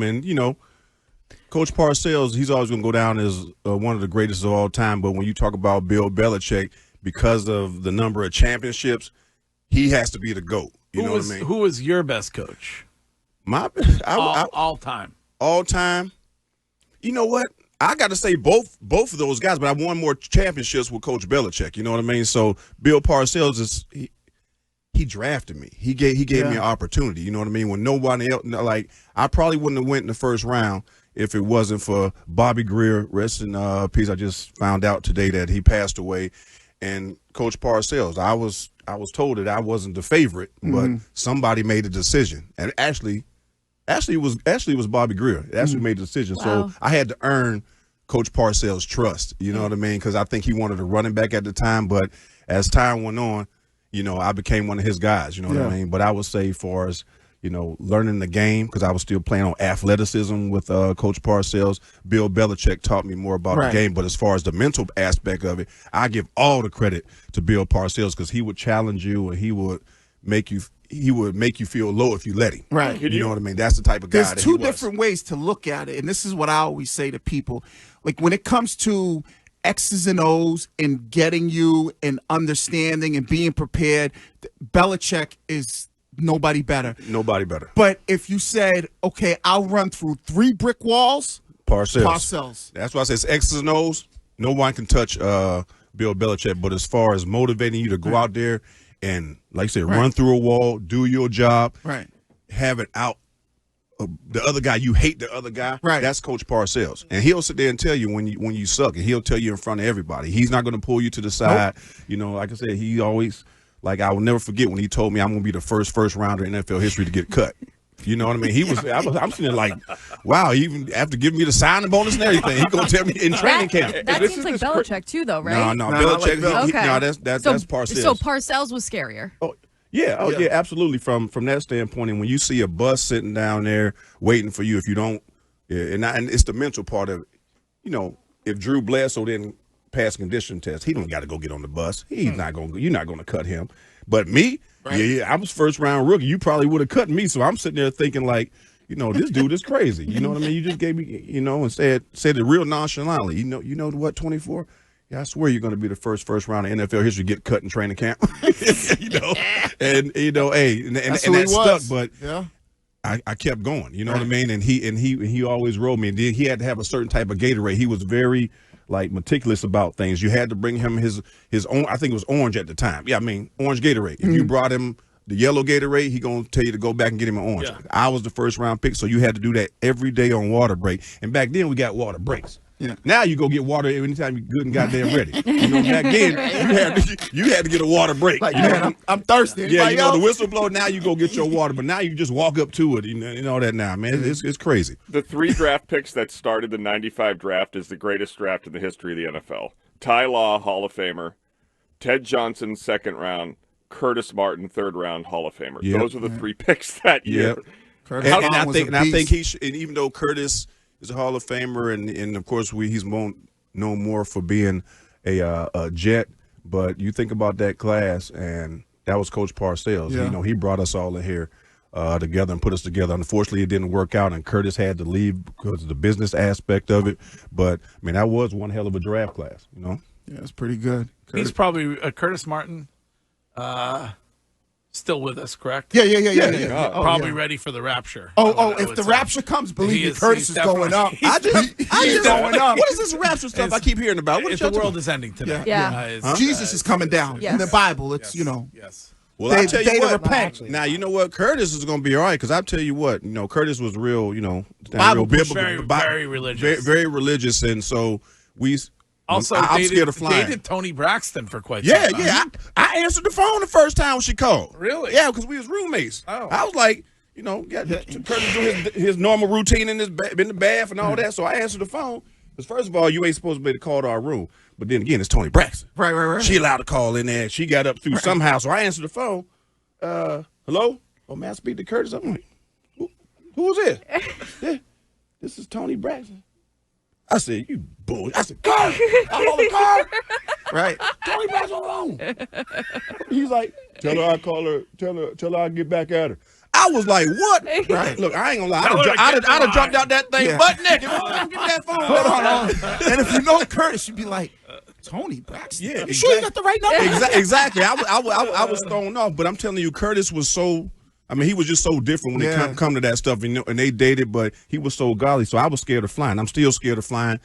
And, Coach Parcells, he's always going to go down as one of the greatest of all time. But when you talk about Bill Belichick, because of the number of championships, he has to be the GOAT. You know what I mean? Who was your best coach? All time. All time. You know what? I got to say both of those guys, but I won more championships with Coach Belichick. You know what I mean? So Bill Parcells he drafted me. He gave me an opportunity. You know what I mean? When nobody else, like, I probably wouldn't have went in the first round if it wasn't for Bobby Greer. Rest in peace. I just found out today that he passed away. And Coach Parcells, I was told that I wasn't the favorite, but somebody made a decision, and actually it was Bobby Greer. Actually made the decision. Wow. So I had to earn Coach Parcells' trust. You know what I mean? Because I think he wanted a running back at the time, but as time went on, I became one of his guys. You know what I mean? But I would say, for as learning the game, because I was still playing on athleticism with Coach Parcells, Bill Belichick taught me more about the game. But as far as the mental aspect of it, I give all the credit to Bill Parcells, because he would challenge you and he would make you feel low if you let him. Right. You know what I mean? That's the type of guy There's that two he was. different ways to look at it, and this is what I always say to people. Like, when it comes to X's and O's and getting you and understanding and being prepared, Belichick is nobody better. Nobody better. But if you said, okay, I'll run through 3 brick walls, Parcells. That's why I say it's X's and O's. No one can touch Bill Belichick. But as far as motivating you to go out there and, like I said, run through a wall, do your job, have it out. The other guy, you hate the other guy. Right. That's Coach Parcells, and he'll sit there and tell you when you suck, and he'll tell you in front of everybody. He's not going to pull you to the side. Nope. Like I said, he always, like, I will never forget when he told me I'm going to be the first rounder in NFL history to get cut. You know what I mean? I'm sitting there like, wow, even after giving me the signing bonus and everything, he's going to tell me in training camp. That seems like Belichick too, though, right? No, Belichick. Okay. That's Parcells. So Parcells was scarier. Yeah, yeah, absolutely. From that standpoint, and when you see a bus sitting down there waiting for you, if you don't, and it's the mental part of it. If Drew Bledsoe didn't pass condition test, he don't got to go get on the bus. He's not going. You're not going to cut him. But me, I was first round rookie. You probably would have cut me. So I'm sitting there thinking like, this dude is crazy. You know what I mean? You just gave me, and said it real nonchalantly. You know what? 24. Yeah, I swear you're going to be the first round of NFL history to get cut in training camp. And that stuck. But I kept going. You know what I mean? And he always rode me. And then he had to have a certain type of Gatorade. He was very meticulous about things. You had to bring him his own. I think it was orange at the time. Yeah, I mean orange Gatorade. If you brought him the yellow Gatorade, he gonna tell you to go back and get him an orange. Yeah. I was the first round pick, so you had to do that every day on water break. And back then we got water breaks. Yeah. Now you go get water anytime you're good and goddamn ready. Back then you had to get a water break. Like, man, I'm thirsty. Yeah, the whistle blow. Now you go get your water, but now you just walk up to it. You know that now, man. It's crazy. The 3 draft picks that started the '95 draft is the greatest draft in the history of the NFL. Ty Law, Hall of Famer. Ted Johnson, 2nd round. Curtis Martin, 3rd round, Hall of Famer. Yep. Those were the 3 picks that year. Yep. And I think he should, and even though Curtis is a Hall of Famer, and of course he's known more for being a Jet. But you think about that class, and that was Coach Parcells. Yeah. He brought us all in here together and put us together. Unfortunately, it didn't work out, and Curtis had to leave because of the business aspect of it. But I mean, that was one hell of a draft class. Yeah, it's pretty good. He's probably Curtis Martin. Still with us, correct? Yeah. Probably ready for the rapture. If the rapture comes, believe me, Curtis is going up. He's going up. What is this rapture stuff I keep hearing about? The world is ending today. Yeah. Jesus is coming down. In the Bible, it's, Yes. Well, I tell you what. Repent. Now, you know what? Curtis is going to be all right, because I tell you what, Curtis was real, Bible, real biblical. Very religious. Very religious, and so Also, I'm scared of flying. Dated Tony Braxton for quite some time. Yeah. I answered the phone the first time when she called. Really? Yeah, because we was roommates. Oh. I was like, Curtis do his normal routine in the bath and all that. So I answered the phone. Because first of all, you ain't supposed to be able to call to our room. But then again, it's Tony Braxton. Right. She allowed to call in there. She got up through somehow. So I answered the phone. Hello? Oh, man, I speak to Curtis. I'm like, who is this? This is Tony Braxton. I said, you bull. I said, car. I'm on the car. Right. Tony Braxton alone. He's like, tell her I call her. Tell her I get back at her. I was like, what? Right. Look, I ain't gonna lie. Tell her to I'd get have in jumped out that thing Yeah. butt naked. Get that phone. Hold on. And if you know Curtis, you'd be like, Tony Braxton. Yeah, You sure you got the right number? Exactly. I was thrown off, but I'm telling you, Curtis was so. I mean, he was just so different when it come to that stuff, and they dated, but he was so godly. So I was scared of flying. I'm still scared of flying.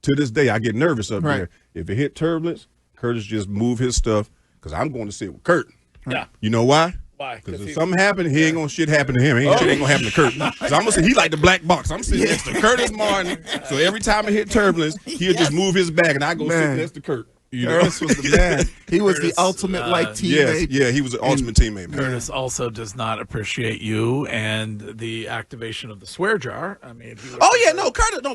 To this day, I get nervous up there. If it hit turbulence, Curtis just move his stuff because I'm going to sit with Kurt. Yeah. You know why? Why? Because if something happened, he ain't gonna shit happen to him. Shit ain't gonna happen to Kurt. So I'm gonna say he like the black box. I'm sitting next to Curtis Martin. So every time it hit turbulence, he'll just move his back, and I go sit next to Kurt. You know? Curtis was the man. He was Curtis, the ultimate like teammate. Yeah, he was an ultimate teammate, man. Curtis also does not appreciate you and the activation of the swear jar. I mean,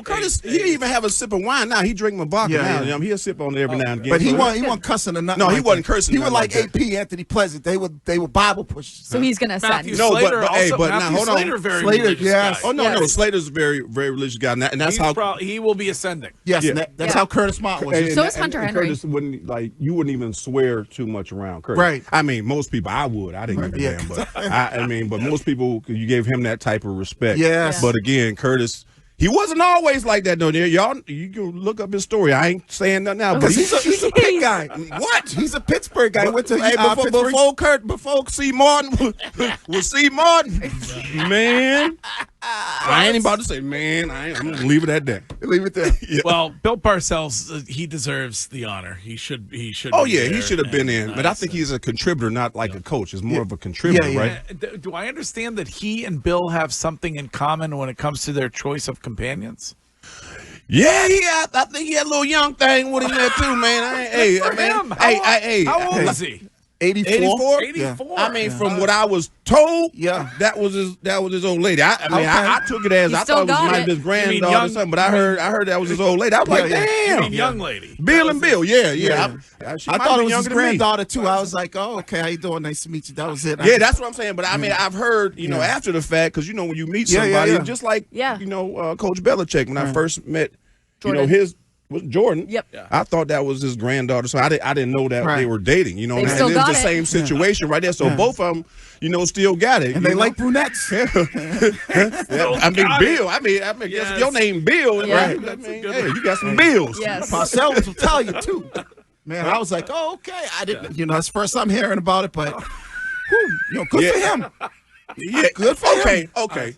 Curtis, he even have a sip of wine now. He drink my vodka now. You know, he'll sip on it every now and again. But he wasn't cussing or nothing. No, he like wasn't that. cursing He was nothing like like AP Anthony Pleasant. They were Bible pushers. So he's gonna send. Matthew No, but- Slater but, hey, also, but now, Matthew hold on. Slater, very Slater, religious yes. guy. Oh no, Yes. Slater's a very, very religious guy, and that's how. He will be ascending. Yes, Yeah. and that's how Curtis Martin was. And- So is and- Hunter and Henry. Curtis wouldn't you wouldn't even swear too much around Curtis. Right. I mean, most people I would. I didn't give a damn, but I mean, but most people you gave him that type of respect. Yes. But again, Curtis. He wasn't always like that, though. Y'all, you can look up his story. I ain't saying nothing now, but He's a Pitt guy. What? He's a Pittsburgh guy. Went to Pittsburgh. Before C. Martin was C. Martin, man. I ain't about to say, man. I'm gonna leave it at that. Leave it there. Yeah. Well, Bill Parcells, he deserves the honor. He should. Oh be yeah, there. he should have been in. But I think he's a contributor, not like a coach. He's more of a contributor, right? Do I understand that he and Bill have something in common when it comes to their choice of companions? Yeah, I think he had a little young thing with him there too, man. Hey, man. How old is he? 84. 84. I mean, from what I was told, Yeah. that was his old lady. I took it as He I still thought it was got might it. have been his granddaughter young- or something, but I heard that was his old lady. I was like, Yeah. damn. You mean young lady? Bill and Bill, yeah. She I might thought be it was his younger than me. granddaughter too. I was like, oh, okay, how you doing? Nice to meet you. That was it. Yeah, that's what I'm saying. But I mean, I've heard, after the fact, because when you meet somebody, just like Coach Belichick, when I first met, Jordan. his was Jordan. Yep. Yeah. I thought that was his granddaughter, so I didn't know that they were dating. You know, They and still it was got the it. same situation right there. So both of them, still got it. And they like brunettes. I mean, Bill. I mean, Yes. your name Bill, Yeah. right? I mean, hey, you got some bills. Yes. Parcells will tell you too. Man, I was like, oh, okay. I didn't, it's the first time hearing about it, but good for him. Yeah, Good for him. Okay.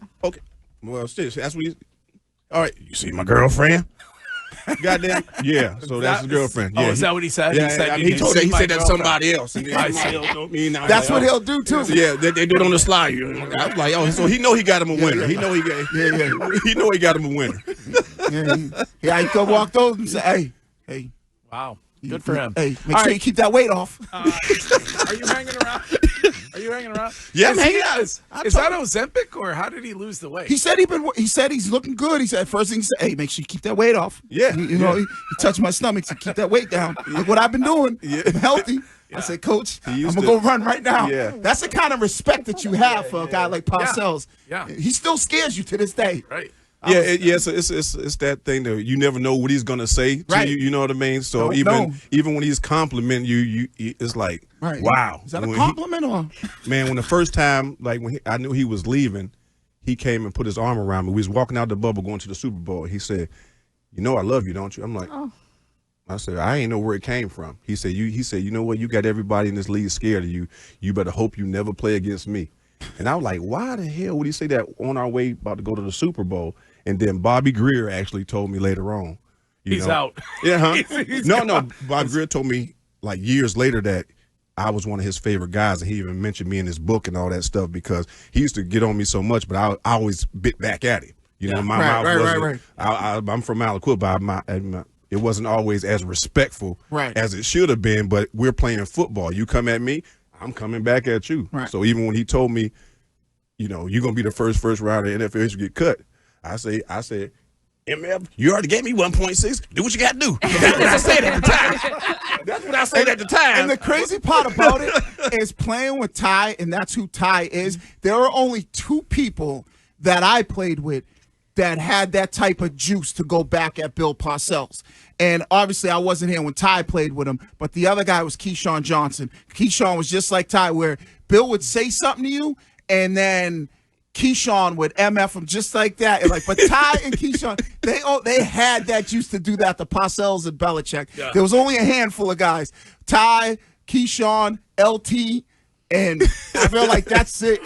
Well, seriously, that's what you. All right, you see my girlfriend? Goddamn. Yeah, so that's his girlfriend. Yeah, is that what he said? Yeah, he said, he told that. He said that to girlfriend. somebody else. And then I somebody see. else told me, now That's I'm what like, he'll do too. Yeah, they do it on the slide. I was like, oh, so he know he got him a winner. He know he got. He know he got him a winner. Yeah, he could walk over and say, hey. Wow. Good for him. Hey, make sure you keep that weight off. Are you hanging around? Are you hanging around? Yeah, is I'm hanging he- out. Is that Ozempic or how did he lose the weight? He said he's looking good. He said first thing he said, hey, make sure you keep that weight off. Yeah, He touched my stomach to keep that weight down. Look what I've been doing. I'm healthy. I said, Coach, I'm used gonna to- go run right now. Yeah. That's the kind of respect that you have for a guy like Parcells. Yeah. He still scares you to this day. Right. Yeah, so it's that thing that you never know what he's gonna say to Right. you. You know what I mean? So Don't even know. when he's complimenting you, it's like, Right. wow. Is that a When compliment or? Man, when the first time, like when I knew he was leaving, he came and put his arm around me. We was walking out the bubble going to the Super Bowl. He said, "You know I love you, don't you?" I'm like, I said, "I ain't know where it came from." He said, you know what? You got everybody in this league scared of you. You better hope you never play against me." And I was like, why the hell would he say that on our way about to go to the Super Bowl? And then Bobby Greer actually told me later on. He's out. Yeah, huh? He's No, gone. Bobby Greer told me like years later that I was one of his favorite guys, and he even mentioned me in his book and all that stuff because he used to get on me so much, but I always bit back at him. You know, my mouth wasn't. I'm from Aliquippa, but it wasn't always as respectful as it should have been. But we're playing football. You come at me, I'm coming back at you. Right. So even when he told me, you're gonna be the first rounder in NFL history to get cut, I said, MF, you already gave me 1.6. Do what you got to do. That's what I said at the time. That's what I said at the time. And the crazy part about it is playing with Ty, and that's who Ty is. There are only two people that I played with that had that type of juice to go back at Bill Parcells. And obviously I wasn't here when Ty played with him, but the other guy was Keyshawn Johnson. Keyshawn was just like Ty, where Bill would say something to you, and then Keyshawn would MF him just like that. And but Ty and Keyshawn, they had that juice to do that. The Parcells and Belichick. Yeah. There was only a handful of guys. Ty, Keyshawn, LT, and I feel like that's it.